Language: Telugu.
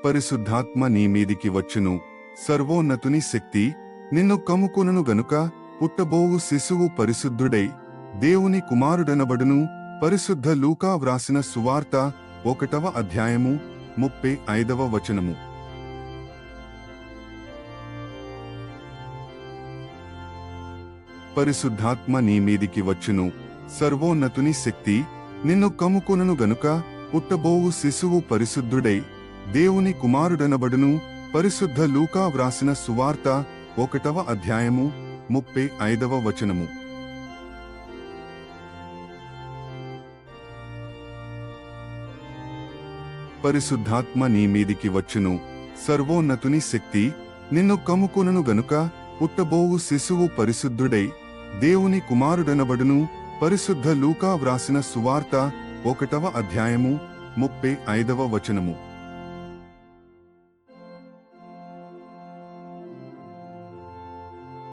పరిశుద్ధాత్మ నీ మీదికి వచ్చును, సర్వోన్నతుని శక్తి నిన్ను కమ్ముకొనును గనుక పుట్టబోవు శిశువు పరిశుద్ధుడై దేవుని కుమారుడనబడును. పరిశుద్ధ లూకా వ్రాసిన సువార్త 1వ అధ్యాయము 35వ వచనము. పరిశుద్ధాత్మ నీ మీదికి వచ్చును, సర్వోన్నతుని శక్తి నిన్ను కమ్ముకొనును గనుక పుట్టబోవు శిశువు పరిశుద్ధుడై దేవుని కుమారుడనబడును. పరిశుద్ధ లూకా వ్రాసిన సువార్త 1వ అధ్యాయము 35వ వచనము. పరిశుద్ధాత్మ నీ మీదికి వచ్చును, సర్వోన్నతుని శక్తి నిన్ను కమ్ముకొనును గనుక పుట్టబోవు శిశువు పరిశుద్ధుడై దేవుని కుమారుడనబడును. పరిశుద్ధ లూకా వ్రాసిన సువార్త 1వ అధ్యాయము 35వ వచనము.